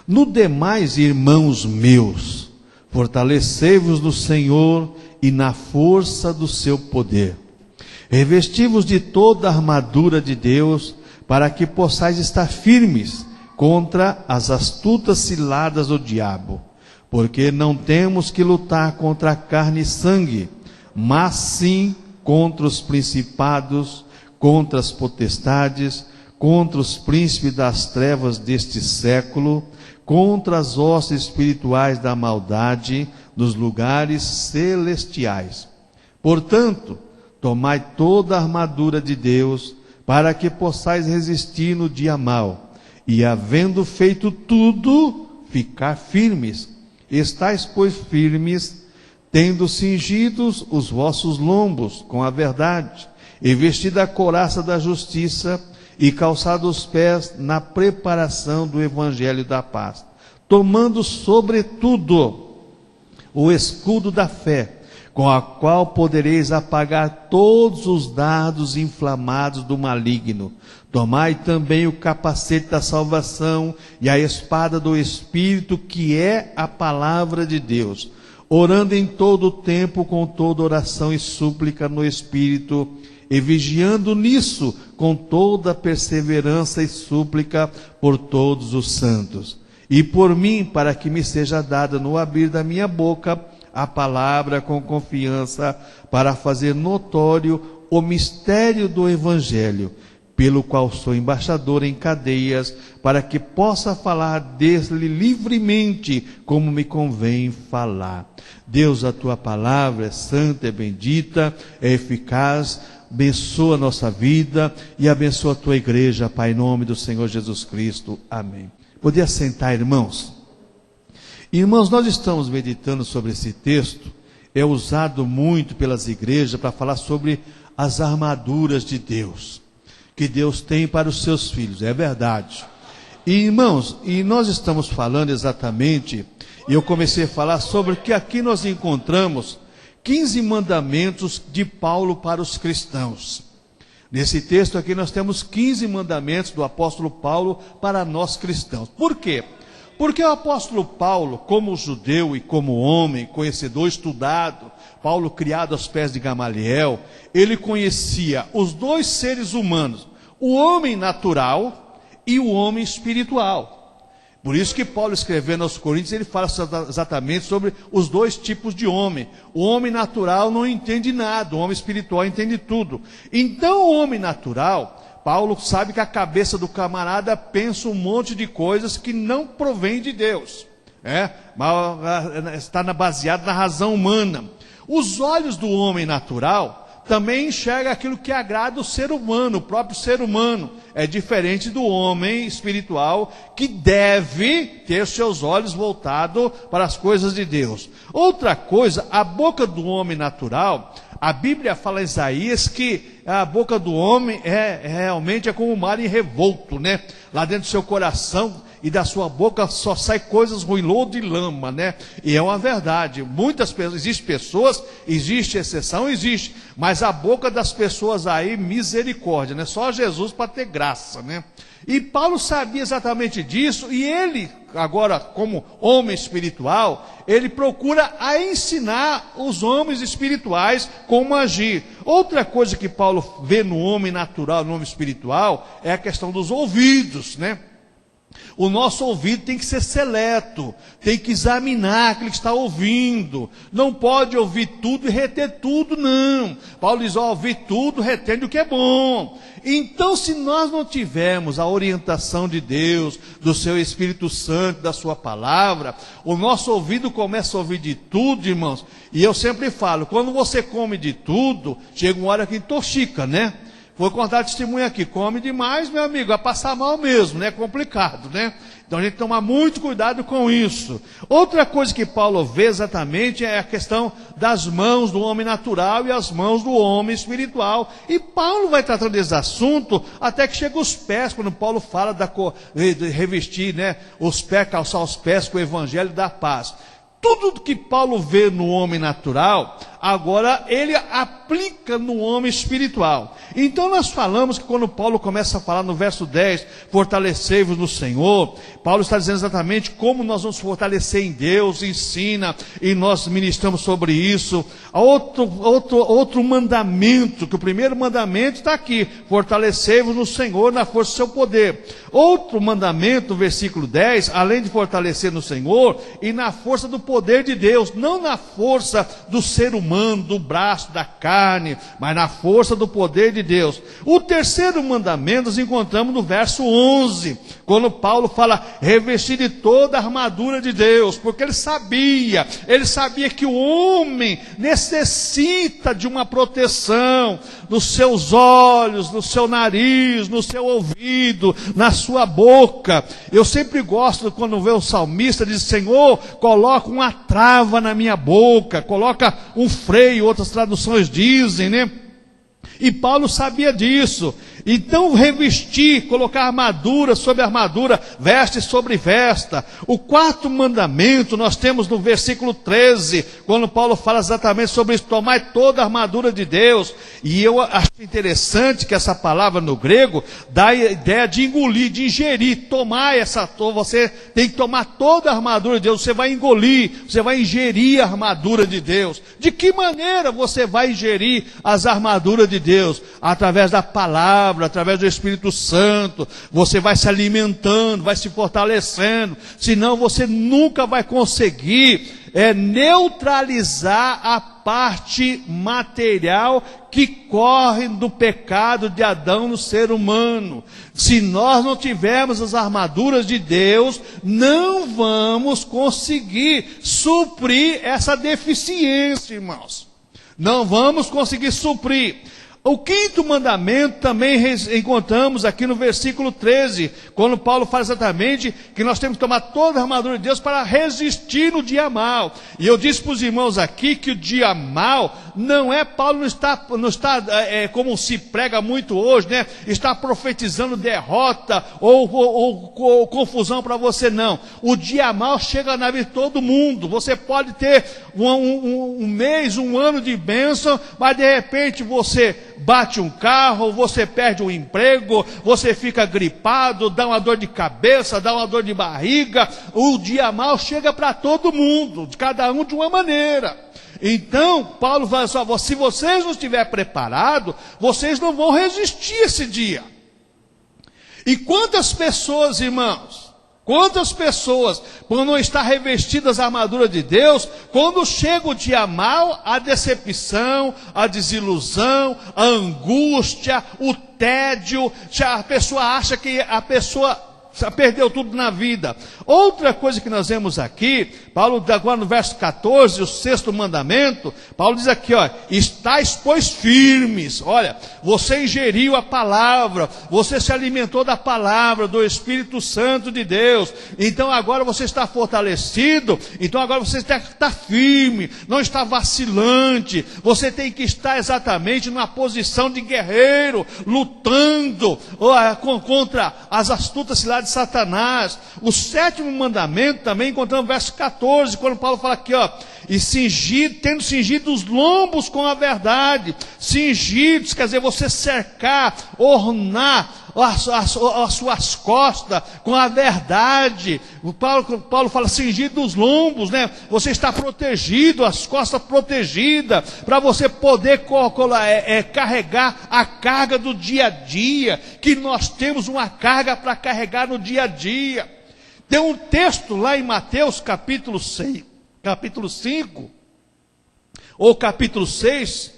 No demais, irmãos meus, fortalecei-vos no Senhor e na força do seu poder. Revesti-vos de toda a armadura de Deus, para que possais estar firmes contra as astutas ciladas do diabo. Porque não temos que lutar contra carne e sangue, mas sim contra os principados, contra as potestades, contra os príncipes das trevas deste século, contra as hostes espirituais da maldade nos lugares celestiais. Portanto, tomai toda a armadura de Deus, para que possais resistir no dia mau, e havendo feito tudo, ficar firmes. Estais, pois, firmes, tendo cingidos os vossos lombos com a verdade, e vestida a couraça da justiça, e calçados os pés na preparação do evangelho da paz, tomando sobretudo o escudo da fé, com a qual podereis apagar todos os dardos inflamados do maligno. Tomai também o capacete da salvação e a espada do Espírito, que é a palavra de Deus, orando em todo o tempo com toda oração e súplica no Espírito, e vigiando nisso com toda perseverança e súplica por todos os santos. E por mim, para que me seja dada no abrir da minha boca a palavra com confiança, para fazer notório o mistério do Evangelho, pelo qual sou embaixador em cadeias, para que possa falar dele livremente, como me convém falar. Deus, a tua palavra é santa, é bendita, é eficaz. Abençoa a nossa vida e abençoa a tua igreja, Pai, em nome do Senhor Jesus Cristo. Amém. Podia sentar, irmãos. Irmãos, nós estamos meditando sobre esse texto. É usado muito pelas igrejas para falar sobre as armaduras de Deus, que Deus tem para os seus filhos. É verdade. E, irmãos, e nós estamos falando exatamente, e eu comecei a falar sobre que aqui nós encontramos 15 mandamentos de Paulo para os cristãos. Nesse texto aqui nós temos 15 mandamentos do apóstolo Paulo para nós cristãos. Por quê? Porque o apóstolo Paulo, como judeu e como homem, conhecedor, estudado, Paulo criado aos pés de Gamaliel, ele conhecia os dois seres humanos, o homem natural e o homem espiritual. Por isso que Paulo, escrevendo aos Coríntios, ele fala exatamente sobre os dois tipos de homem. O homem natural não entende nada, o homem espiritual entende tudo. Então o homem natural, Paulo sabe que a cabeça do camarada pensa um monte de coisas que não provém de Deus. Está baseado na razão humana. Os olhos do homem natural também enxerga aquilo que agrada o ser humano, o próprio ser humano. É diferente do homem espiritual, que deve ter seus olhos voltados para as coisas de Deus. Outra coisa, a boca do homem natural, a Bíblia fala em Isaías que a boca do homem realmente é como um mar em revolto, né? Lá dentro do seu coração e da sua boca só sai coisas ruins, lodo e lama, né? E é uma verdade. Muitas pessoas, existe exceção, existe, mas a boca das pessoas aí, misericórdia, né? Só Jesus para ter graça, né? E Paulo sabia exatamente disso, e ele, agora como homem espiritual, ele procura a ensinar os homens espirituais como agir. Outra coisa que Paulo vê no homem natural, no homem espiritual, é a questão dos ouvidos, né? O nosso ouvido tem que ser seleto, tem que examinar aquilo que está ouvindo, não pode ouvir tudo e reter tudo, não. Paulo diz, ouvir tudo, retendo o que é bom. Então, se nós não tivermos a orientação de Deus, do seu Espírito Santo, da sua palavra, o nosso ouvido começa a ouvir de tudo, irmãos. E eu sempre falo, quando você come de tudo, chega uma hora que intoxica, né? Vou contar testemunho aqui, come demais, meu amigo, vai passar mal mesmo, né? É complicado, né? Então a gente tem que tomar muito cuidado com isso. Outra coisa que Paulo vê exatamente é a questão das mãos do homem natural e as mãos do homem espiritual. E Paulo vai tratando desse assunto até que chega os pés, quando Paulo fala de revestir, né, os pés, calçar os pés com o evangelho da paz. Tudo que Paulo vê no homem natural, agora ele aplica no homem espiritual. Então nós falamos que quando Paulo começa a falar no verso 10, fortalecei-vos no Senhor, Paulo está dizendo exatamente como nós vamos fortalecer em Deus, ensina, e nós ministramos sobre isso. Outro mandamento, que o primeiro mandamento está aqui, fortalecei-vos no Senhor na força do seu poder. Outro mandamento, versículo 10, além de fortalecer no Senhor, e na força do poder de Deus, não na força do ser humano, do braço, da carne, mas na força do poder de Deus. O terceiro mandamento nós encontramos no verso 11, quando Paulo fala, revestir de toda a armadura de Deus, porque ele sabia que o homem necessita de uma proteção nos seus olhos, no seu nariz, no seu ouvido, na sua boca. Eu sempre gosto quando vê o salmista, diz, Senhor, coloca uma trava na minha boca, coloca um freio, outras traduções dizem, né? E Paulo sabia disso. Então revestir, colocar armadura sobre armadura, veste sobre vesta. O quarto mandamento nós temos no versículo 13, quando Paulo fala exatamente sobre isso, tomai toda a armadura de Deus. E eu acho interessante que essa palavra no grego dá a ideia de engolir, de ingerir, tomar você tem que tomar toda a armadura de Deus, você vai engolir, você vai ingerir a armadura de Deus. De que maneira você vai ingerir as armaduras de Deus? Através da palavra, através do Espírito Santo, você vai se alimentando, vai se fortalecendo, senão você nunca vai conseguir neutralizar a parte material que corre do pecado de Adão no ser humano. Se nós não tivermos as armaduras de Deus, não vamos conseguir suprir essa deficiência, irmãos. Não vamos conseguir suprir. O quinto mandamento também encontramos aqui no versículo 13, quando Paulo fala exatamente que nós temos que tomar toda a armadura de Deus para resistir no dia mal. E eu disse para os irmãos aqui que o dia mal não é, Paulo não está como se prega muito hoje, né? Está profetizando derrota ou confusão para você, não. O dia mal chega na vida de todo mundo. Você pode ter um mês, um ano de bênção, mas de repente você bate um carro, você perde um emprego, você fica gripado, dá uma dor de cabeça, dá uma dor de barriga. O dia mal chega para todo mundo, de cada um de uma maneira. Então, Paulo fala só, se vocês não estiverem preparados, vocês não vão resistir esse dia. E quantas pessoas, irmãos, quando não está revestidas a armadura de Deus, quando chega o dia mal, a decepção, a desilusão, a angústia, o tédio, a pessoa acha que a pessoa perdeu tudo na vida. Outra coisa que nós vemos aqui, Paulo, agora no verso 14, o sexto mandamento, Paulo diz aqui, ó, estáis pois firmes. Olha, você ingeriu a palavra, você se alimentou da palavra, do Espírito Santo de Deus, então agora você está fortalecido, então agora você está firme, não está vacilante, você tem que estar exatamente numa posição de guerreiro, lutando contra as astutas ciladas de Satanás. O sétimo mandamento também encontramos no verso 14, quando Paulo fala aqui, ó, e tendo cingido os lombos com a verdade. Cingidos, quer dizer, você cercar, ornar as suas costas com a verdade. Paulo fala cingido os lombos, né? Você está protegido, as costas protegidas, para você poder carregar a carga do dia a dia, que nós temos uma carga para carregar no dia a dia. Tem um texto lá em Mateus capítulo 5, ou capítulo 6,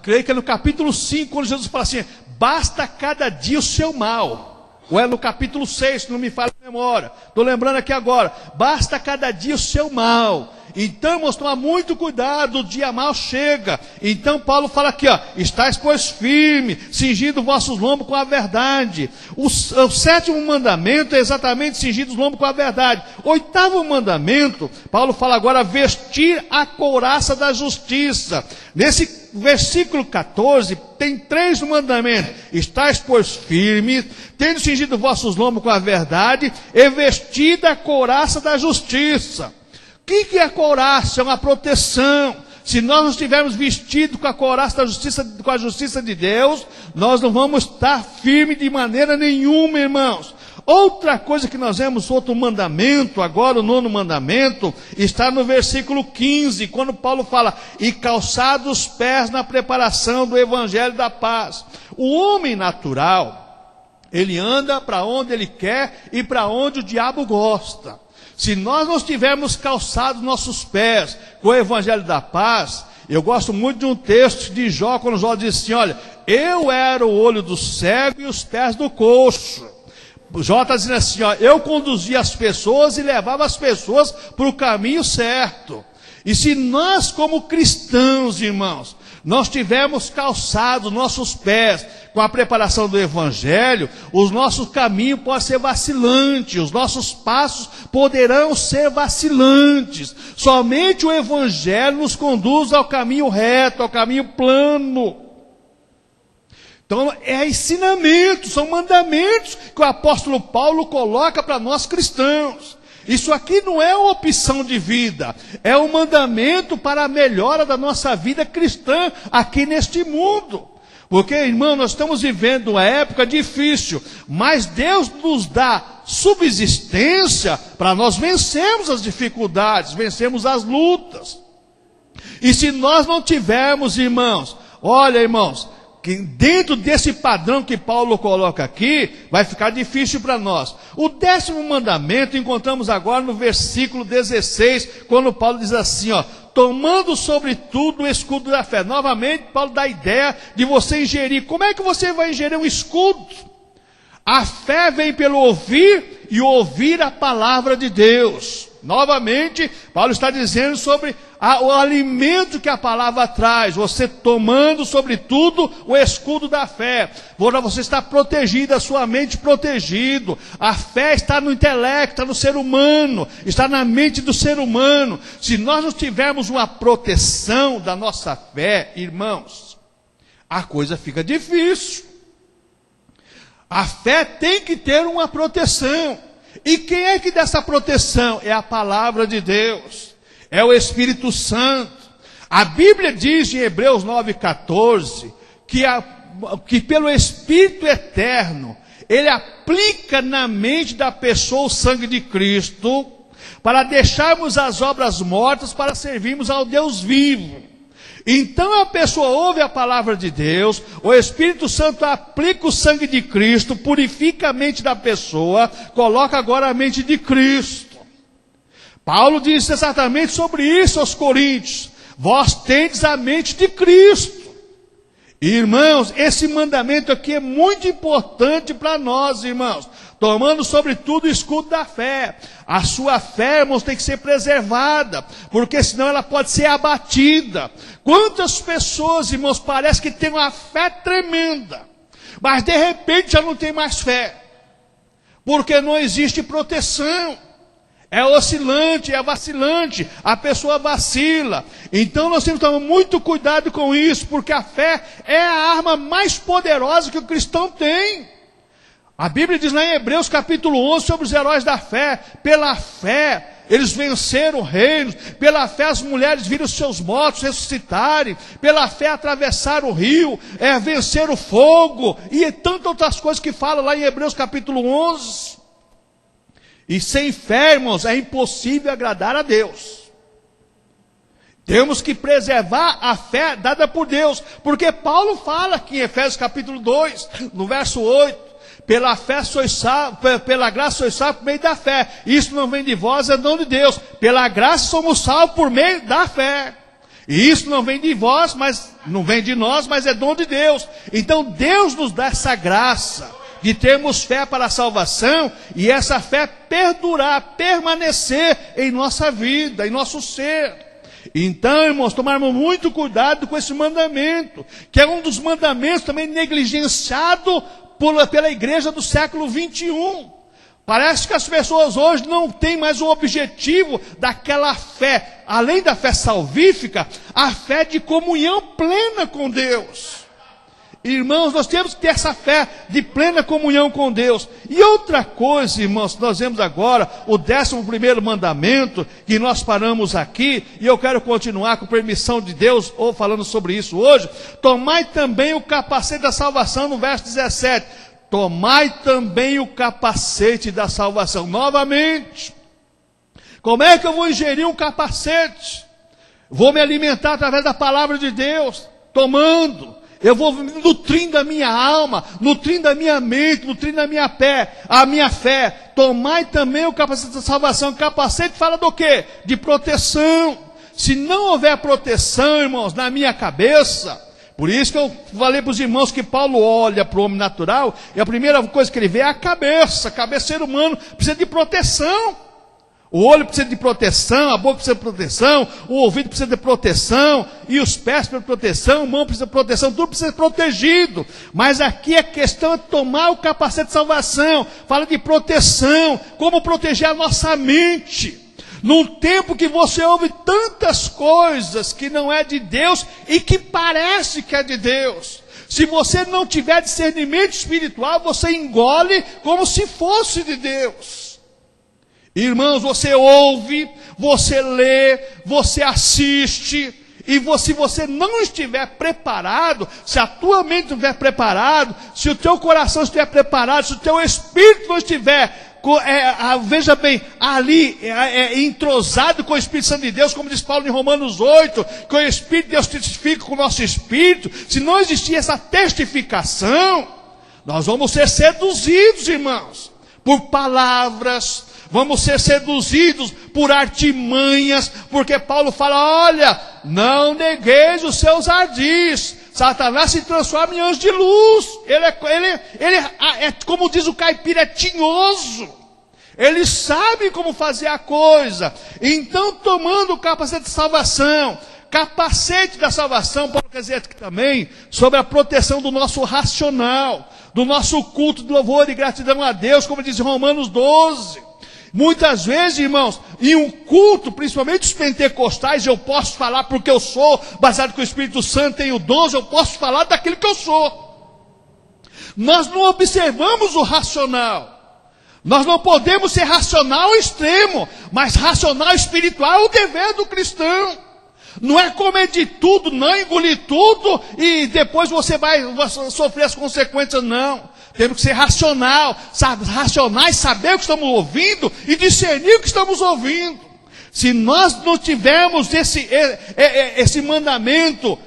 creio que é no capítulo 5, quando Jesus fala assim, basta cada dia o seu mal. Ou é no capítulo 6, se não me falha a memória, estou lembrando aqui agora, basta cada dia o seu mal. Então, irmãos, tomar muito cuidado, o dia mal chega. Então Paulo fala aqui, ó, estáis pois firme, cingindo vossos lombos com a verdade. O sétimo mandamento é exatamente cingir os lombos com a verdade. Oitavo mandamento, Paulo fala agora, vestir a couraça da justiça. Nesse versículo 14, tem 3 mandamentos. Estais pois firmes, tendo cingido vossos lombos com a verdade, e vestida a couraça da justiça. O que é a couraça? É uma proteção. se nós não estivermos vestidos com a couraça da justiça, com a justiça de Deus, nós não vamos estar firmes de maneira nenhuma, irmãos. Outra coisa que nós vemos, outro mandamento, agora o 9º mandamento, está no versículo 15, quando Paulo fala, e calçados os pés na preparação do evangelho da paz. O homem natural, ele anda para onde ele quer e para onde o diabo gosta. Se nós não estivermos calçados nossos pés com o evangelho da paz, eu gosto muito de um texto de Jó, quando Jó diz assim, olha, eu era o olho do cego e os pés do coxo. Jó está dizendo assim, ó, eu conduzia as pessoas e levava as pessoas para o caminho certo. E se nós como cristãos, irmãos, nós tivermos calçado nossos pés com a preparação do evangelho, os nossos caminhos podem ser vacilantes, os nossos passos poderão ser vacilantes. Somente o evangelho nos conduz ao caminho reto, ao caminho plano. Então é ensinamento, são mandamentos que o apóstolo Paulo coloca para nós cristãos. Isso aqui não é uma opção de vida, é um mandamento para a melhora da nossa vida cristã aqui neste mundo. Porque, irmão, nós estamos vivendo uma época difícil, mas Deus nos dá subsistência para nós vencermos as dificuldades, vencermos as lutas. E se nós não tivermos, irmãos, olha, irmãos, que dentro desse padrão que Paulo coloca aqui, vai ficar difícil para nós. O 10º mandamento encontramos agora no versículo 16, quando Paulo diz assim, ó, tomando sobretudo o escudo da fé. Novamente, Paulo dá a ideia de você ingerir. Como é que você vai ingerir um escudo? A fé vem pelo ouvir e ouvir a palavra de Deus. Novamente, Paulo está dizendo sobre o alimento que a palavra traz, você tomando sobretudo o escudo da fé, você está protegido, a sua mente protegido, a fé está no intelecto, está no ser humano, está na mente do ser humano. Se nós não tivermos uma proteção da nossa fé, irmãos, a coisa fica difícil. A fé tem que ter uma proteção. E quem é que dá essa proteção? É a palavra de Deus, é o Espírito Santo. A Bíblia diz em Hebreus 9,14, que pelo Espírito eterno, ele aplica na mente da pessoa o sangue de Cristo, para deixarmos as obras mortas, para servirmos ao Deus vivo. Então a pessoa ouve a palavra de Deus, o Espírito Santo aplica o sangue de Cristo, purifica a mente da pessoa, coloca agora a mente de Cristo. Paulo diz exatamente sobre isso aos Coríntios, vós tendes a mente de Cristo. Irmãos, esse mandamento aqui é muito importante para nós, irmãos. Tomando sobretudo o escudo da fé. A sua fé, irmãos, tem que ser preservada, porque senão ela pode ser abatida. Quantas pessoas, irmãos, parece que tem uma fé tremenda, mas de repente já não tem mais fé, porque não existe proteção. É oscilante, é vacilante, a pessoa vacila. Então nós temos que tomar muito cuidado com isso, porque a fé é a arma mais poderosa que o cristão tem. A Bíblia diz lá em Hebreus capítulo 11 sobre os heróis da fé. Pela fé eles venceram reinos, pela fé as mulheres viram seus mortos ressuscitarem, pela fé atravessaram o rio, venceram o fogo, e tantas outras coisas que fala lá em Hebreus capítulo 11. E sem fé, irmãos, é impossível agradar a Deus. Temos que preservar a fé dada por Deus, porque Paulo fala aqui em Efésios capítulo 2, no verso 8, pela fé sois salvos, pela graça sois salvos por meio da fé. Isso não vem de vós, é dom de Deus. Pela graça somos salvos por meio da fé. E isso não vem de vós, mas não vem de nós, mas é dom de Deus. Então Deus nos dá essa graça de termos fé para a salvação, e essa fé perdurar, permanecer em nossa vida, em nosso ser. Então, irmãos, tomarmos muito cuidado com esse mandamento, que é um dos mandamentos também negligenciado pela igreja do século 21. Parece que as pessoas hoje não têm mais um objetivo daquela fé, além da fé salvífica, a fé de comunhão plena com Deus. Irmãos, nós temos que ter essa fé de plena comunhão com Deus. E outra coisa, irmãos, nós vemos agora, o 11º mandamento, que nós paramos aqui, e eu quero continuar com permissão de Deus, ou falando sobre isso hoje. Tomai também o capacete da salvação, no verso 17. Tomai também o capacete da salvação. Novamente, como é que eu vou ingerir um capacete? Vou me alimentar através da palavra de Deus, tomando. Eu vou nutrindo a minha alma, nutrindo a minha mente, nutrindo a minha fé. Tomai também o capacete da salvação. Capacete fala do quê? De proteção. Se não houver proteção, irmãos, na minha cabeça, por isso que eu falei para os irmãos que Paulo olha para o homem natural, e a primeira coisa que ele vê é a cabeça. A cabeça do ser humano precisa de proteção. O olho precisa de proteção, a boca precisa de proteção, o ouvido precisa de proteção, e os pés precisam de proteção, a mão precisa de proteção, tudo precisa ser protegido. Mas aqui a questão é tomar o capacete de salvação, fala de proteção, como proteger a nossa mente. Num tempo que você ouve tantas coisas que não é de Deus e que parece que é de Deus. Se você não tiver discernimento espiritual, você engole como se fosse de Deus. Irmãos, você ouve, você lê, você assiste, e se você não estiver preparado, se a tua mente não estiver preparada, se o teu coração estiver preparado, se o teu espírito não estiver, veja bem, ali, entrosado com o Espírito Santo de Deus, como diz Paulo em Romanos 8, que o Espírito de Deus testifica com o nosso espírito, se não existir essa testificação, nós vamos ser seduzidos, irmãos, por palavras. Vamos ser seduzidos por artimanhas, porque Paulo fala, olha, não negueis os seus ardis. Satanás se transforma em anjo de luz. Ele é como diz o caipira, é tinhoso. Ele sabe como fazer a coisa. Então, tomando o capacete de salvação, capacete da salvação, Paulo quer dizer aqui também, sobre a proteção do nosso racional, do nosso culto de louvor e gratidão a Deus, como diz em Romanos 12. Muitas vezes, irmãos, em um culto, principalmente os pentecostais, eu posso falar porque eu sou, baseado com o Espírito Santo, tenho dons, eu posso falar daquilo que eu sou. Nós não observamos o racional. Nós não podemos ser racional ao extremo, mas racional espiritual é o dever do cristão. Não é comer de tudo, não engolir tudo e depois você vai sofrer as consequências, não. Temos que ser racionais, saber o que estamos ouvindo e discernir o que estamos ouvindo. Se nós não tivermos esse mandamento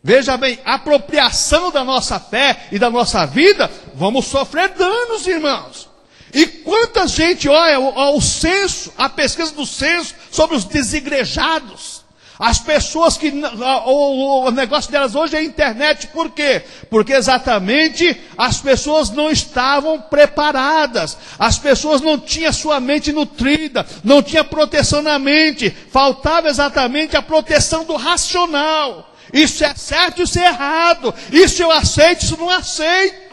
veja bem, apropriação da nossa fé e da nossa vida, vamos sofrer danos, irmãos. E quanta gente olha o censo, a pesquisa do censo sobre os desigrejados. As pessoas que, o negócio delas hoje é a internet, por quê? Porque exatamente as pessoas não estavam preparadas, as pessoas não tinham sua mente nutrida, não tinha proteção na mente, faltava exatamente a proteção do racional. Isso é certo, isso é errado, isso eu aceito, isso não aceito.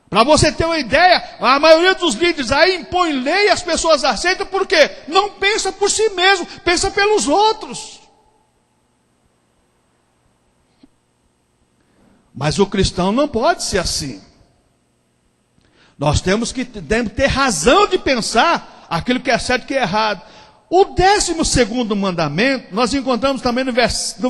Para você ter uma ideia, a maioria dos líderes aí impõe lei e as pessoas aceitam, por quê? Não pensa por si mesmo, pensa pelos outros. Mas o cristão não pode ser assim. Nós temos que ter razão de pensar aquilo que é certo e que é errado. O 12º mandamento, nós encontramos também no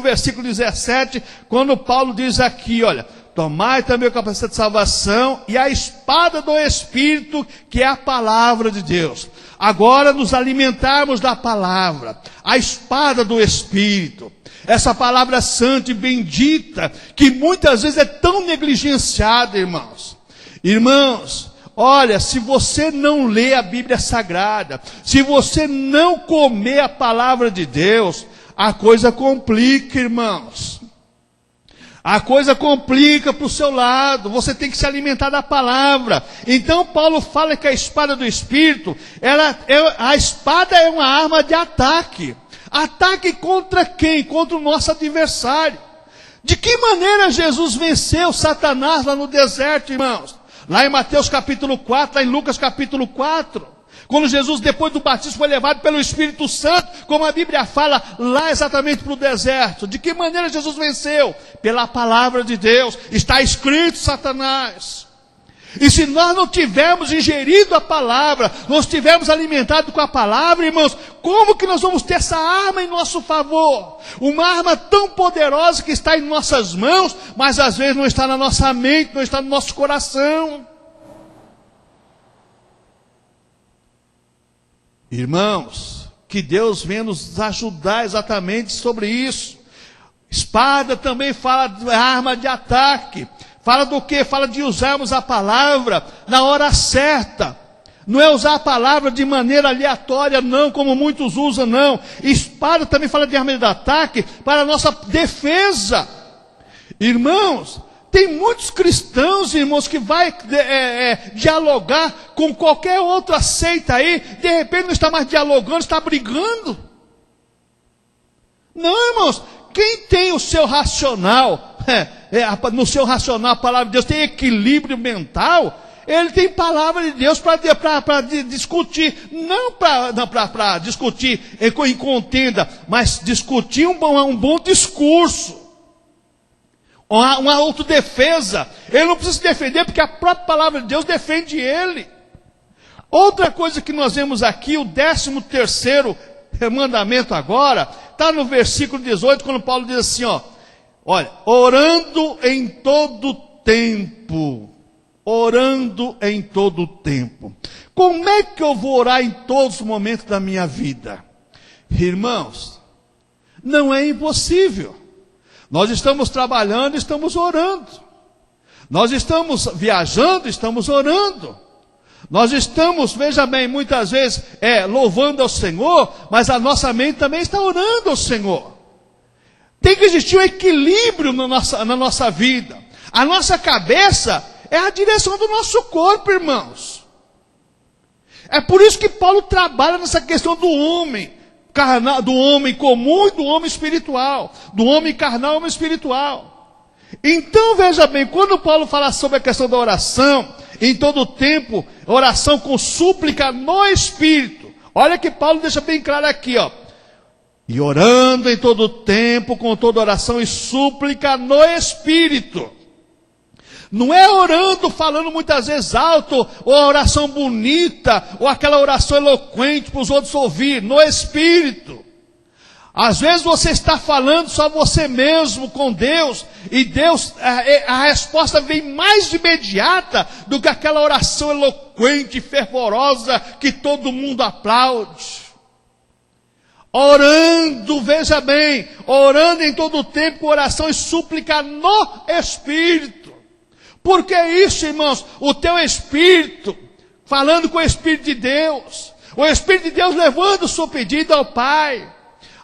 versículo 17, quando Paulo diz aqui, olha, tomai também o capacete de salvação e a espada do Espírito, que é a palavra de Deus. Agora nos alimentarmos da palavra, a espada do Espírito. Essa palavra santa e bendita, que muitas vezes é tão negligenciada, irmãos. Irmãos, olha, se você não lê a Bíblia Sagrada, se você não comer a palavra de Deus, a coisa complica, irmãos. A coisa complica para o seu lado, você tem que se alimentar da palavra. Então Paulo fala que a espada do Espírito, a espada é uma arma de ataque. Ataque contra quem? Contra o nosso adversário. De que maneira Jesus venceu Satanás lá no deserto, irmãos? Lá em Mateus capítulo 4, lá em Lucas capítulo 4. Quando Jesus, depois do batismo, foi levado pelo Espírito Santo, como a Bíblia fala, lá exatamente para o deserto. De que maneira Jesus venceu? Pela palavra de Deus. Está escrito, Satanás. E se nós não tivermos ingerido a palavra, não estivermos alimentados com a palavra, irmãos, como que nós vamos ter essa arma em nosso favor? Uma arma tão poderosa que está em nossas mãos, mas às vezes não está na nossa mente, não está no nosso coração. Irmãos, que Deus venha nos ajudar exatamente sobre isso. Espada também fala de arma de ataque. Fala do quê? Fala de usarmos a palavra na hora certa. Não é usar a palavra de maneira aleatória, não, como muitos usam, não. Espada também fala de arma de ataque para a nossa defesa. Irmãos, tem muitos cristãos, irmãos, que vai dialogar com qualquer outra seita aí, de repente não está mais dialogando, está brigando. Não, irmãos, quem tem o seu racional, no seu racional a palavra de Deus tem equilíbrio mental, ele tem palavra de Deus para discutir, não para discutir em contenda, mas discutir um bom discurso. Uma autodefesa. Ele não precisa se defender porque a própria palavra de Deus defende ele. Outra coisa que nós vemos aqui, o 13º mandamento agora, está no versículo 18, quando Paulo diz assim, olha, orando em todo tempo. Orando em todo tempo. Como é que eu vou orar em todos os momentos da minha vida? Irmãos, não é impossível. Nós estamos trabalhando, estamos orando. Nós estamos viajando, estamos orando. Nós estamos, veja bem, muitas vezes louvando ao Senhor, mas a nossa mente também está orando ao Senhor. Tem que existir um equilíbrio na nossa vida. A nossa cabeça é a direção do nosso corpo, irmãos. É por isso que Paulo trabalha nessa questão do homem carnal, do homem comum e do homem espiritual, do homem carnal e homem espiritual. Então veja bem, quando Paulo fala sobre a questão da oração, em todo tempo, oração com súplica no Espírito, olha que Paulo deixa bem claro aqui, e orando em todo tempo, com toda oração e súplica no Espírito. Não é orando, falando muitas vezes alto, ou a oração bonita, ou aquela oração eloquente para os outros ouvir, no Espírito. Às vezes você está falando só você mesmo com Deus, e Deus, a resposta vem mais imediata do que aquela oração eloquente, fervorosa, que todo mundo aplaude. Orando, veja bem, orando em todo o tempo, com oração e súplica no Espírito. Por que isso, irmãos? O teu Espírito, falando com o Espírito de Deus, o Espírito de Deus levando o seu pedido ao Pai,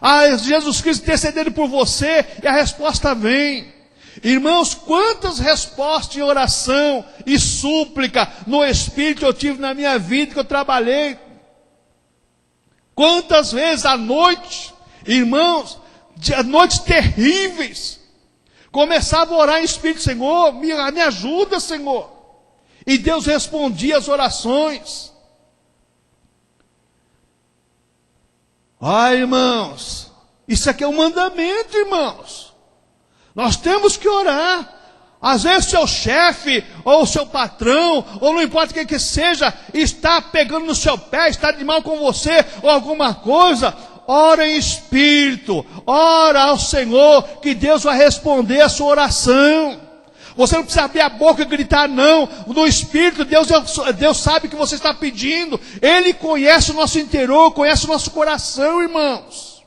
a Jesus Cristo intercedendo por você, e a resposta vem. Irmãos, quantas respostas em oração e súplica no Espírito eu tive na minha vida, que eu trabalhei. Quantas vezes à noite, irmãos, noites terríveis, começava a orar em Espírito, Senhor, me ajuda, Senhor. E Deus respondia as orações. Irmãos, isso aqui é um mandamento, irmãos. Nós temos que orar. Às vezes seu chefe, ou seu patrão, ou não importa quem que seja, está pegando no seu pé, está de mal com você, ou alguma coisa. Ora em Espírito, ora ao Senhor, que Deus vai responder a sua oração. Você não precisa abrir a boca e gritar não. No Espírito, Deus sabe o que você está pedindo. Ele conhece o nosso interior, conhece o nosso coração, irmãos.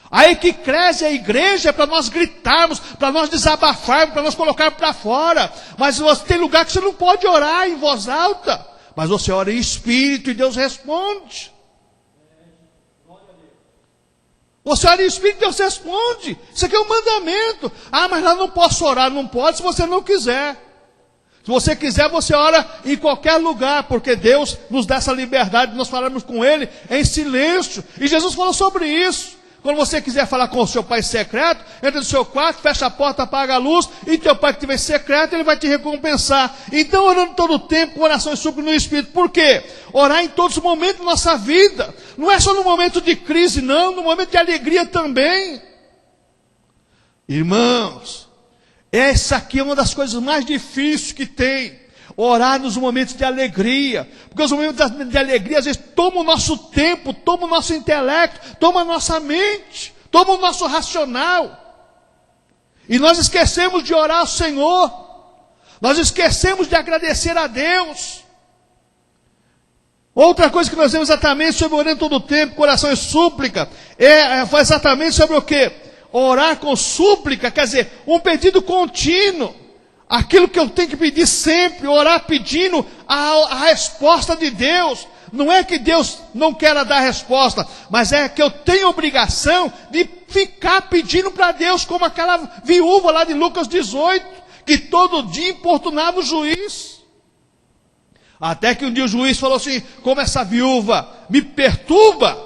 Aí que cresce a igreja é para nós gritarmos, para nós desabafarmos, para nós colocarmos para fora. Mas tem lugar que você não pode orar em voz alta. Mas você ora em Espírito e Deus responde. Você ora em Espírito e Deus responde. Isso aqui é um mandamento. Mas lá não posso orar. Não pode se você não quiser. Se você quiser, você ora em qualquer lugar, porque Deus nos dá essa liberdade de nós falarmos com Ele em silêncio. E Jesus falou sobre isso. Quando você quiser falar com o seu pai secreto, entra no seu quarto, fecha a porta, apaga a luz, e teu pai que estiver secreto, ele vai te recompensar. Então, orando todo o tempo, com oração e súplica no Espírito. Por quê? Orar em todos os momentos da nossa vida. Não é só no momento de crise, não, no momento de alegria também. Irmãos, essa aqui é uma das coisas mais difíceis que tem. Orar nos momentos de alegria, porque os momentos de alegria às vezes tomam o nosso tempo, tomam o nosso intelecto, tomam a nossa mente, tomam o nosso racional, e nós esquecemos de orar ao Senhor, nós esquecemos de agradecer a Deus. Outra coisa que nós vemos exatamente sobre orando todo o tempo, coração e súplica, foi exatamente sobre o quê? Orar com súplica, quer dizer, um pedido contínuo. Aquilo que eu tenho que pedir sempre, orar pedindo a resposta de Deus. Não é que Deus não queira dar a resposta, mas é que eu tenho obrigação de ficar pedindo para Deus, como aquela viúva lá de Lucas 18, que todo dia importunava o juiz. Até que um dia o juiz falou assim, como essa viúva me perturba,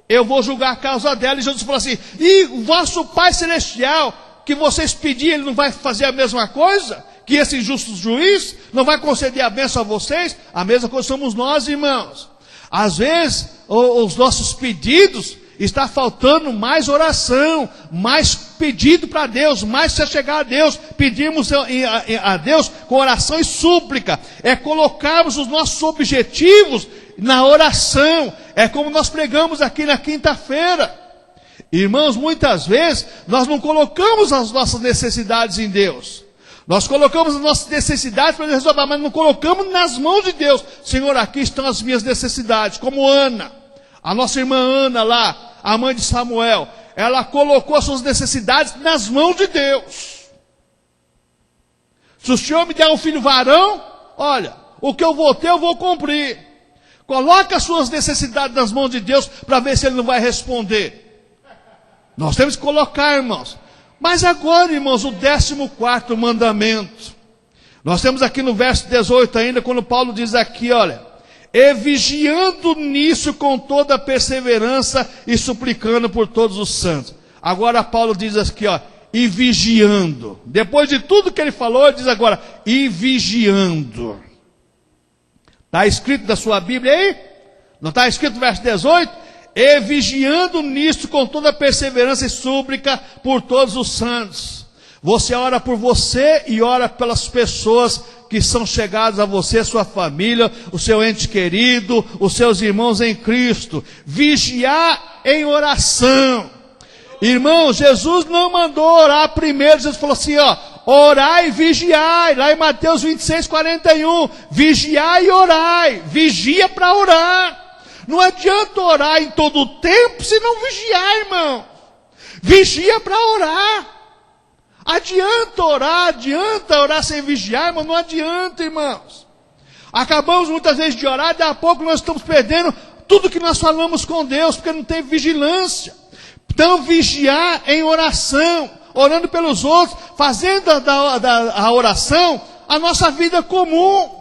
eu vou julgar a causa dela. E Jesus falou assim, e o vosso Pai Celestial, que vocês pedirem, ele não vai fazer a mesma coisa? Que esse injusto juiz não vai conceder a bênção a vocês? A mesma coisa somos nós, irmãos. Às vezes, os nossos pedidos, está faltando mais oração, mais pedido para Deus, mais se chegar a Deus. Pedimos a Deus com oração e súplica. É colocarmos os nossos objetivos na oração. É como nós pregamos aqui na quinta-feira. Irmãos, muitas vezes nós não colocamos as nossas necessidades em Deus. Nós colocamos as nossas necessidades para resolver, mas não colocamos nas mãos de Deus. Senhor, aqui estão as minhas necessidades. Como Ana, a nossa irmã Ana lá, a mãe de Samuel, ela colocou as suas necessidades nas mãos de Deus. Se o Senhor me der um filho varão, olha, o que eu vou ter eu vou cumprir. Coloca as suas necessidades nas mãos de Deus para ver se Ele não vai responder. Nós temos que colocar, irmãos. Mas agora, irmãos, o 14º mandamento. Nós temos aqui no verso 18 ainda, quando Paulo diz aqui, olha, e vigiando nisso com toda perseverança e suplicando por todos os santos. Agora Paulo diz aqui, ó, e vigiando. Depois de tudo que ele falou, ele diz agora, e vigiando. Está escrito na sua Bíblia aí? Não está escrito no verso 18? E vigiando nisso com toda perseverança e súplica por todos os santos. Você ora por você e ora pelas pessoas que são chegadas a você, sua família, o seu ente querido, os seus irmãos em Cristo. Vigiar em oração. Irmão, Jesus não mandou orar primeiro. Jesus falou assim, ó, orai e vigiai. Lá em Mateus 26:41. Vigiai e orai. Vigia para orar. Não adianta orar em todo o tempo se não vigiar, irmão. Vigia para orar. Adianta orar sem vigiar, irmão. Não adianta, irmãos. Acabamos muitas vezes de orar, daqui a pouco nós estamos perdendo tudo que nós falamos com Deus, porque não tem vigilância. Então, vigiar em oração, orando pelos outros, fazendo a oração a nossa vida comum.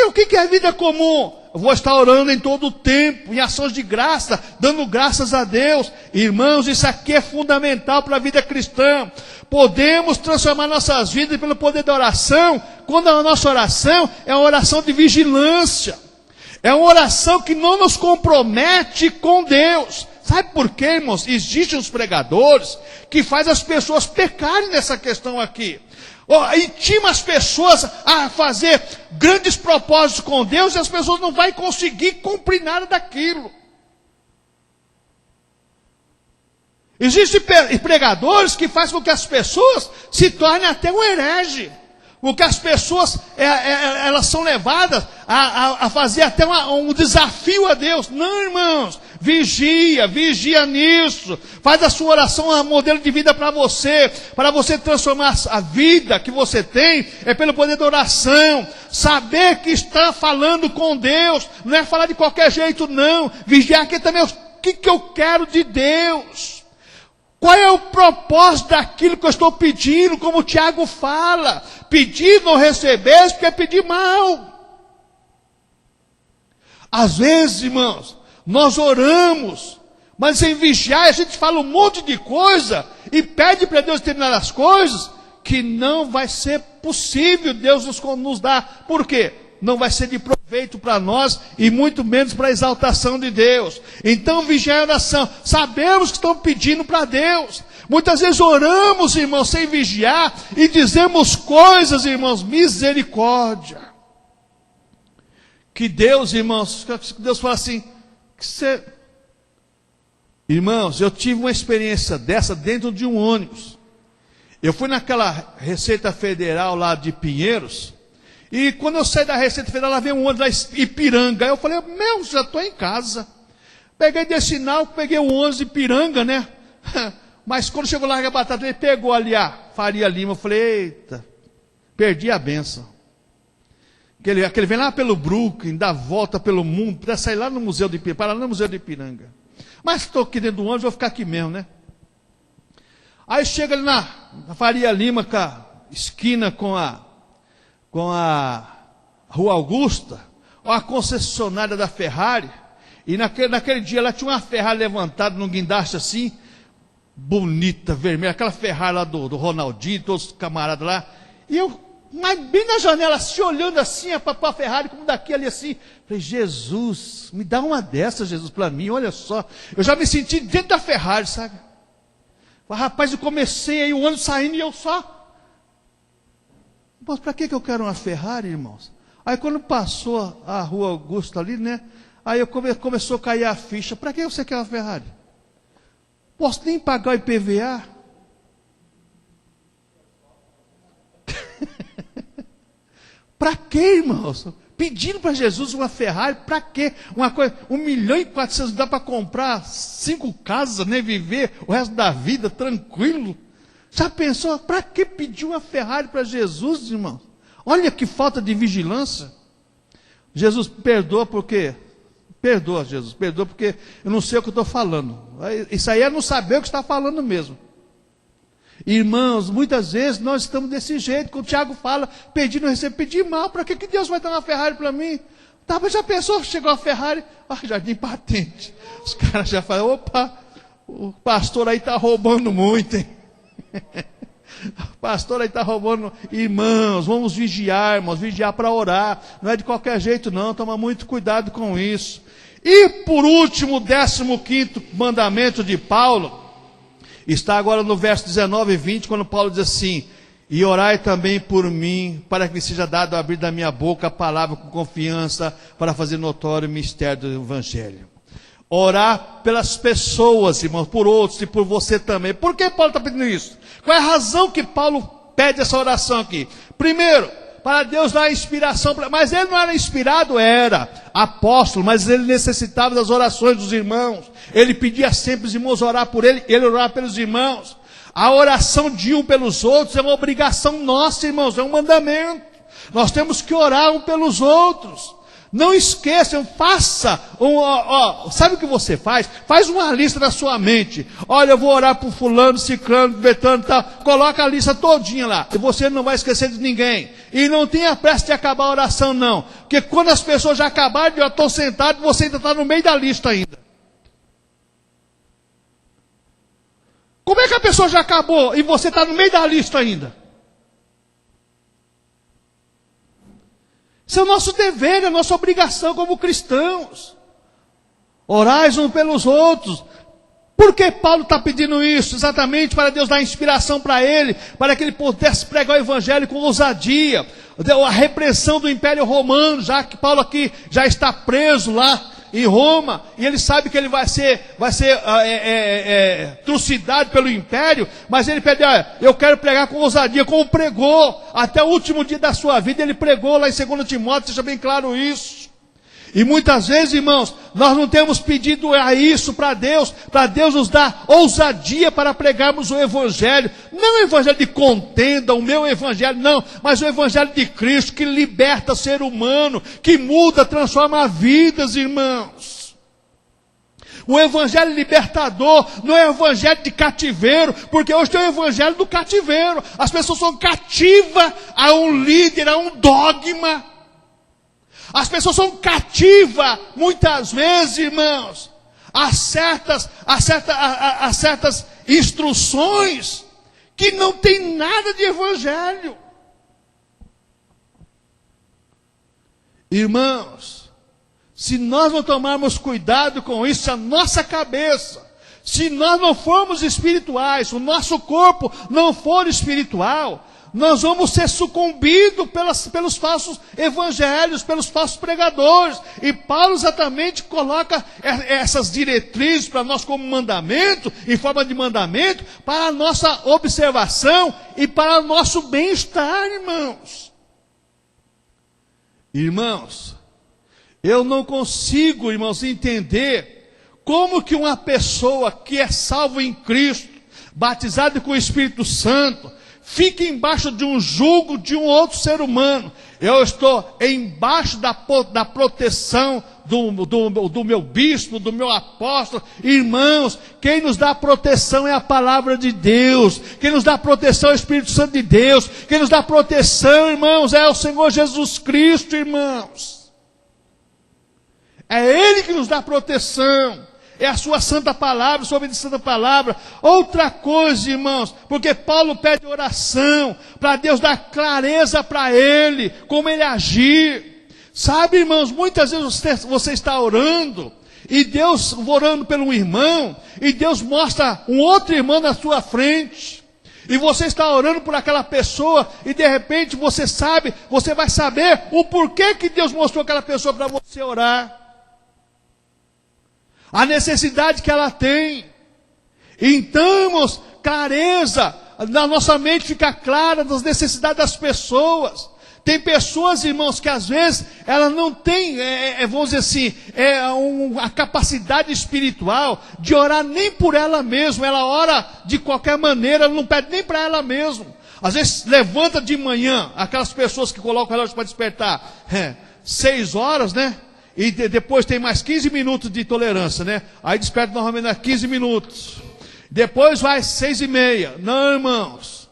O que é vida comum? Eu vou estar orando em todo o tempo, em ações de graça, dando graças a Deus. Irmãos, isso aqui é fundamental para a vida cristã. Podemos transformar nossas vidas pelo poder da oração, quando a nossa oração é uma oração de vigilância. É uma oração que não nos compromete com Deus. Sabe por quê, irmãos? Existem os pregadores que fazem as pessoas pecarem nessa questão aqui. Intima as pessoas a fazer grandes propósitos com Deus e as pessoas não vão conseguir cumprir nada daquilo. Existem pregadores que fazem com que as pessoas se tornem até um herege. Porque as pessoas, elas são levadas a fazer até um desafio a Deus. Não, irmãos, vigia nisso. Faz a sua oração um modelo de vida para você transformar a vida que você tem, é pelo poder da oração. Saber que está falando com Deus, não é falar de qualquer jeito, não. Vigiar aqui também, o que eu quero de Deus? Qual é o propósito daquilo que eu estou pedindo, como o Tiago fala? Pedir não receber, porque é pedir mal. Às vezes, irmãos, nós oramos, Mas em vigiar, a gente fala um monte de coisa e pede para Deus terminar as coisas que não vai ser possível Deus nos dar. Por quê? Não vai ser de proveito para nós e muito menos para a exaltação de Deus. Então, vigiar e oração. Sabemos que estão pedindo para Deus. Muitas vezes oramos, irmãos, sem vigiar e dizemos coisas, irmãos, misericórdia. Que Deus, irmãos, que Deus fala assim, que você... Irmãos, eu tive uma experiência dessa dentro de um ônibus. Eu fui naquela Receita Federal lá de Pinheiros, e quando eu saí da Receita Federal, lá veio um ônibus lá em Ipiranga. Eu falei, já estou em casa. Peguei desse sinal, peguei o ônibus de Ipiranga, né? Mas quando chegou lá na Batata, ele pegou ali a Faria Lima. Eu falei, eita, perdi a benção. Aquele vem lá pelo Brooklyn, dá volta pelo mundo, para sair lá no Museu de Ipiranga, parar lá no Museu de Ipiranga. Mas estou aqui dentro do ônibus, vou ficar aqui mesmo, né? Aí chega ali na Faria Lima, com a esquina com a Rua Augusta, a concessionária da Ferrari, e naquele dia ela tinha uma Ferrari levantada num guindaste assim, bonita, vermelha, aquela Ferrari lá do Ronaldinho, todos os camaradas lá, e eu, mas bem na janela, assim, olhando assim, para a Ferrari, como daqui ali assim, falei, Jesus, me dá uma dessas, Jesus, para mim, olha só, eu já me senti dentro da Ferrari, sabe? Mas, rapaz, eu comecei aí, o ano saindo, e eu só, mas para que eu quero uma Ferrari, irmãos? Aí quando passou a Rua Augusta ali, né, aí começou a cair a ficha, para que você quer uma Ferrari? Posso nem pagar o IPVA? Para quê, irmãos? Pedindo para Jesus uma Ferrari, para quê? Uma coisa, 1.400.000 dá para comprar 5 casas, né? Viver o resto da vida tranquilo. Já pensou, para que pedir uma Ferrari para Jesus, irmãos? Olha que falta de vigilância. Jesus, perdoa porque eu não sei o que eu estou falando. Isso aí é não saber o que está falando mesmo. Irmãos, muitas vezes nós estamos desse jeito, quando o Tiago fala, pedir, não receber, pedir mal, para que Deus vai dar uma Ferrari para mim? Tá, mas já pensou, chegou a Ferrari, jardim patente. Os caras já falam, opa, o pastor aí está roubando muito, hein? O pastor aí está roubando. Irmãos, vamos vigiar, irmãos, vigiar para orar, não é de qualquer jeito não, toma muito cuidado com isso. E por último, o 15º mandamento de Paulo, está agora no verso 19 e 20, quando Paulo diz assim, e orai também por mim, para que me seja dado abrir da minha boca a palavra com confiança, para fazer notório o mistério do Evangelho. Orar pelas pessoas, irmãos, por outros e por você também. Por que Paulo está pedindo isso? Qual é a razão que Paulo pede essa oração aqui? Primeiro, para Deus dar inspiração, mas ele não era inspirado, era apóstolo, mas ele necessitava das orações dos irmãos. Ele pedia sempre os irmãos orar por ele orava pelos irmãos. A oração de um pelos outros é uma obrigação nossa, irmãos, é um mandamento. Nós temos que orar um pelos outros. Não esqueçam, faça, sabe o que você faz? Faz uma lista na sua mente. Olha, eu vou orar por fulano, ciclano, betano e tal. Coloca a lista todinha lá. E você não vai esquecer de ninguém. E não tenha pressa de acabar a oração, não. Porque quando as pessoas já acabarem, eu estou sentado, você ainda está no meio da lista ainda. Como é que a pessoa já acabou e você está no meio da lista ainda? Isso é o nosso dever, é a nossa obrigação como cristãos. Orais uns pelos outros. Por que Paulo está pedindo isso? Exatamente para Deus dar inspiração para ele, para que ele pudesse pregar o Evangelho com ousadia. A repressão do Império Romano, já que Paulo aqui já está preso lá em Roma, e ele sabe que ele vai ser trucidado pelo Império, mas ele pede, eu quero pregar com ousadia, como pregou, até o último dia da sua vida, ele pregou lá em 2 Timóteo, seja bem claro isso. E muitas vezes, irmãos, nós não temos pedido a isso para Deus nos dar ousadia para pregarmos o Evangelho. Não o Evangelho de contenda, o meu Evangelho, não, mas o Evangelho de Cristo, que liberta o ser humano, que muda, transforma vidas, irmãos. O Evangelho libertador não é o Evangelho de cativeiro, porque hoje tem o Evangelho do cativeiro. As pessoas são cativas a um líder, a um dogma. As pessoas são cativas, muitas vezes, irmãos, a certas instruções que não tem nada de evangelho. Irmãos, se nós não tomarmos cuidado com isso, a nossa cabeça, se nós não formos espirituais, o nosso corpo não for espiritual, nós vamos ser sucumbidos pelos falsos evangelhos, pelos falsos pregadores. E Paulo exatamente coloca essas diretrizes para nós como mandamento, em forma de mandamento, para a nossa observação e para o nosso bem-estar, irmãos. Irmãos, eu não consigo, irmãos, entender como que uma pessoa que é salva em Cristo, batizada com o Espírito Santo, fica embaixo de um jugo de um outro ser humano. Eu estou embaixo da proteção do meu bispo, do meu apóstolo. Irmãos, quem nos dá proteção é a palavra de Deus. Quem nos dá proteção é o Espírito Santo de Deus. Quem nos dá proteção, irmãos, é o Senhor Jesus Cristo, irmãos. É Ele que nos dá proteção. É a sua santa palavra, sua obediência à santa palavra. Outra coisa, irmãos, porque Paulo pede oração, para Deus dar clareza para ele, como ele agir. Sabe, irmãos, muitas vezes você está orando, e Deus, orando pelo irmão, e Deus mostra um outro irmão na sua frente. E você está orando por aquela pessoa, e de repente você vai saber o porquê que Deus mostrou aquela pessoa para você orar. A necessidade que ela tem. Então, irmãos, clareza, na nossa mente fica clara das necessidades das pessoas. Tem pessoas, irmãos, que às vezes ela não tem, vamos dizer assim, a capacidade espiritual de orar nem por ela mesma. Ela ora de qualquer maneira, ela não pede nem para ela mesma. Às vezes levanta de manhã, aquelas pessoas que colocam o relógio para despertar, 6 horas, né? E depois tem mais 15 minutos de tolerância, né? Aí desperta normalmente a 15 minutos. Depois vai 6:30. Não, irmãos.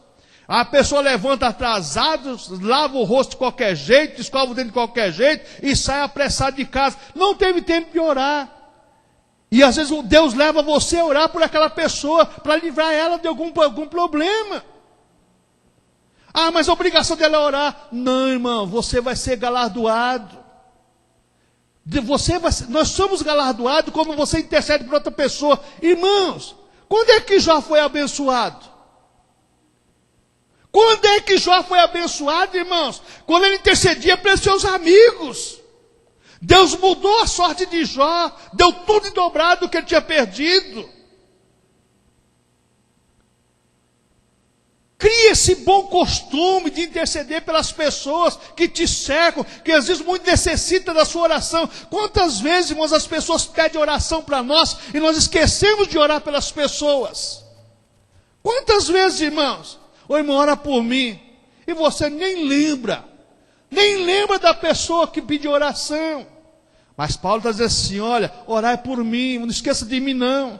A pessoa levanta atrasado, lava o rosto de qualquer jeito, escova o dente de qualquer jeito e sai apressado de casa. Não teve tempo de orar. E às vezes Deus leva você a orar por aquela pessoa para livrar ela de algum problema. Ah, mas a obrigação dela é orar. Não, irmão, você vai ser galardoado. Nós somos galardoados quando você intercede por outra pessoa. Irmãos, quando é que Jó foi abençoado? Quando é que Jó foi abençoado, irmãos? Quando ele intercedia pelos seus amigos. Deus mudou a sorte de Jó, deu tudo em dobrado o que ele tinha perdido. Crie esse bom costume de interceder pelas pessoas que te cercam, que às vezes muito necessitam da sua oração. Quantas vezes, irmãos, as pessoas pedem oração para nós e nós esquecemos de orar pelas pessoas? Quantas vezes, irmãos, o irmão ora por mim e você nem lembra da pessoa que pediu oração. Mas Paulo está dizendo assim, olha, orai por mim, não esqueça de mim não,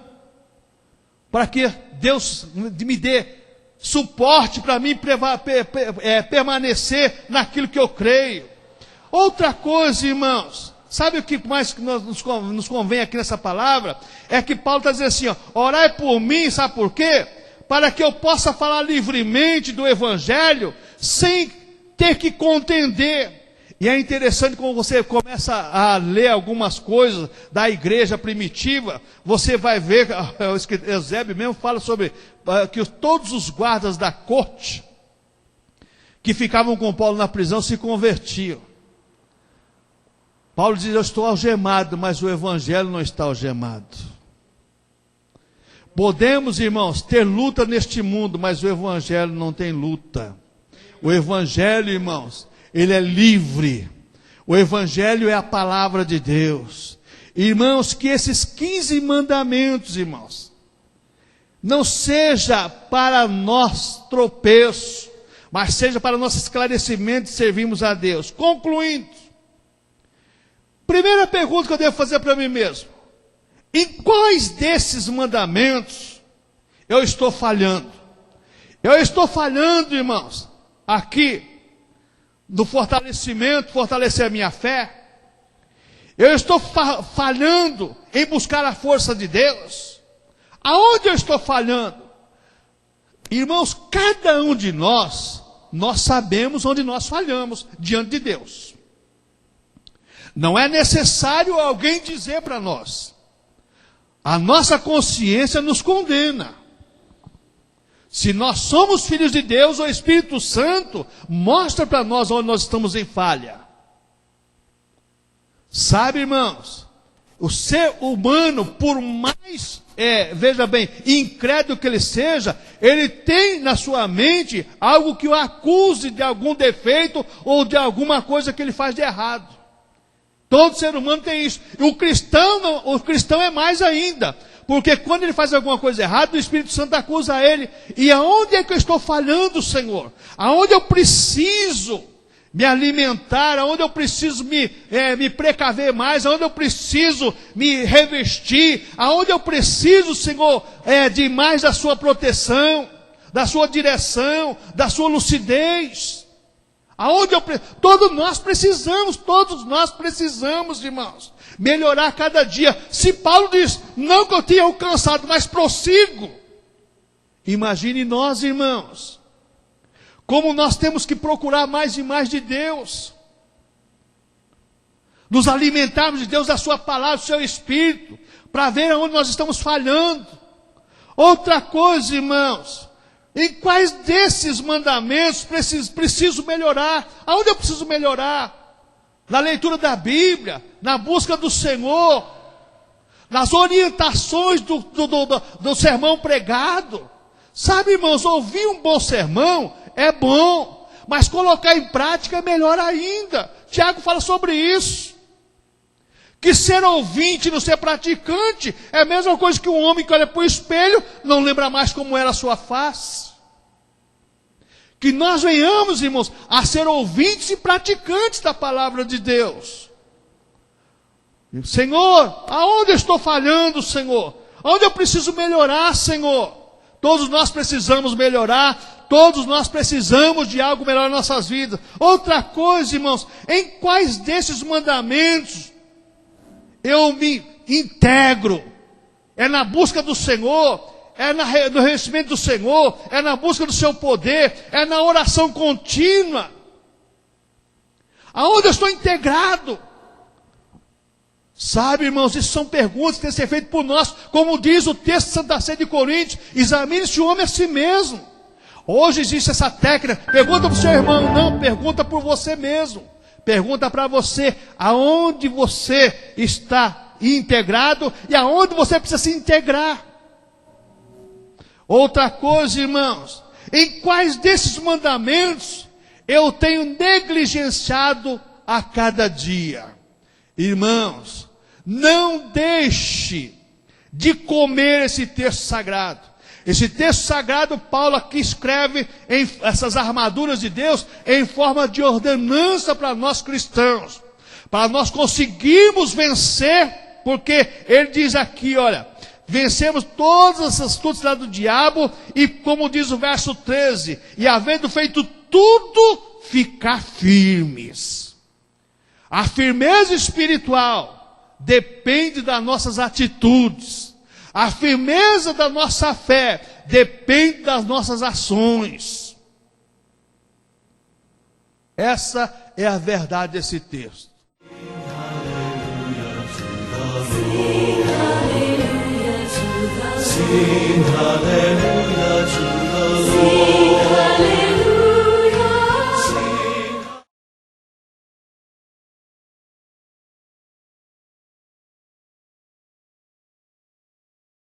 para que Deus me dê suporte para mim permanecer naquilo que eu creio. Outra coisa, irmãos, sabe o que mais nos convém aqui nessa palavra? É que Paulo está dizendo assim, orai por mim, sabe por quê? Para que eu possa falar livremente do Evangelho, sem ter que contender. E é interessante quando você começa a ler algumas coisas da igreja primitiva, você vai ver, Eusébio mesmo fala sobre que todos os guardas da corte que ficavam com Paulo na prisão se convertiam. Paulo diz, eu estou algemado, mas o evangelho não está algemado. Podemos, irmãos, ter luta neste mundo, mas o evangelho não tem luta. O evangelho, irmãos, ele é livre. O evangelho é a palavra de Deus. Irmãos, que esses 15 mandamentos, irmãos, não seja para nós tropeço, mas seja para nosso esclarecimento e servirmos a Deus. Concluindo, primeira pergunta que eu devo fazer para mim mesmo: em quais desses mandamentos eu estou falhando? Eu estou falhando, irmãos, aqui, do fortalecimento, fortalecer a minha fé. Eu estou falhando em buscar a força de Deus? Aonde eu estou falhando? Irmãos, cada um de nós sabemos onde nós falhamos diante de Deus. Não é necessário alguém dizer para nós. A nossa consciência nos condena. Se nós somos filhos de Deus, o Espírito Santo mostra para nós onde nós estamos em falha. Sabe, irmãos, o ser humano, por mais, veja bem, incrédulo que ele seja, ele tem na sua mente algo que o acuse de algum defeito ou de alguma coisa que ele faz de errado. Todo ser humano tem isso. E o cristão é mais ainda. Porque quando ele faz alguma coisa errada, o Espírito Santo acusa ele. E aonde é que eu estou falhando, Senhor? Aonde eu preciso me alimentar? Aonde eu preciso me precaver mais? Aonde eu preciso me revestir? Aonde eu preciso, Senhor, de mais da sua proteção, da sua direção, da sua lucidez? Todos nós precisamos, irmãos, melhorar cada dia. Se Paulo diz, não que eu tenha alcançado, mas prossigo. Imagine nós, irmãos, como nós temos que procurar mais e mais de Deus, nos alimentarmos de Deus, da sua palavra, do seu Espírito, para ver aonde nós estamos falhando. Outra coisa, irmãos, em quais desses mandamentos preciso melhorar? Aonde eu preciso melhorar? Na leitura da Bíblia, na busca do Senhor, nas orientações do sermão pregado. Sabe, irmãos, ouvir um bom sermão é bom, mas colocar em prática é melhor ainda. Tiago fala sobre isso. Que ser ouvinte e não ser praticante é a mesma coisa que um homem que olha para o espelho, não lembra mais como era a sua face. Que nós venhamos, irmãos, a ser ouvintes e praticantes da palavra de Deus. Senhor, aonde eu estou falhando, Senhor? Aonde eu preciso melhorar, Senhor? Todos nós precisamos melhorar, todos nós precisamos de algo melhor nas nossas vidas. Outra coisa, irmãos, em quais desses mandamentos eu me integro? É na busca do Senhor, é no revestimento do Senhor, é na busca do seu poder, é na oração contínua. Aonde eu estou integrado? Sabe, irmãos, isso são perguntas que têm que ser feitas por nós, como diz o texto de Santa Sé de Coríntios, examine-se o homem a si mesmo. Hoje existe essa técnica, pergunta para o seu irmão, não, pergunta por você mesmo. Pergunta para você, aonde você está integrado e aonde você precisa se integrar. Outra coisa, irmãos, em quais desses mandamentos eu tenho negligenciado a cada dia? Irmãos, não deixe de comer esse texto sagrado. Esse texto sagrado, Paulo aqui escreve essas armaduras de Deus em forma de ordenança para nós cristãos, para nós conseguirmos vencer, porque ele diz aqui, olha, vencemos todas as astucias lá do diabo, e como diz o verso 13, e havendo feito tudo, ficar firmes. A firmeza espiritual depende das nossas atitudes. A firmeza da nossa fé depende das nossas ações. Essa é a verdade desse texto. Sing hallelujah.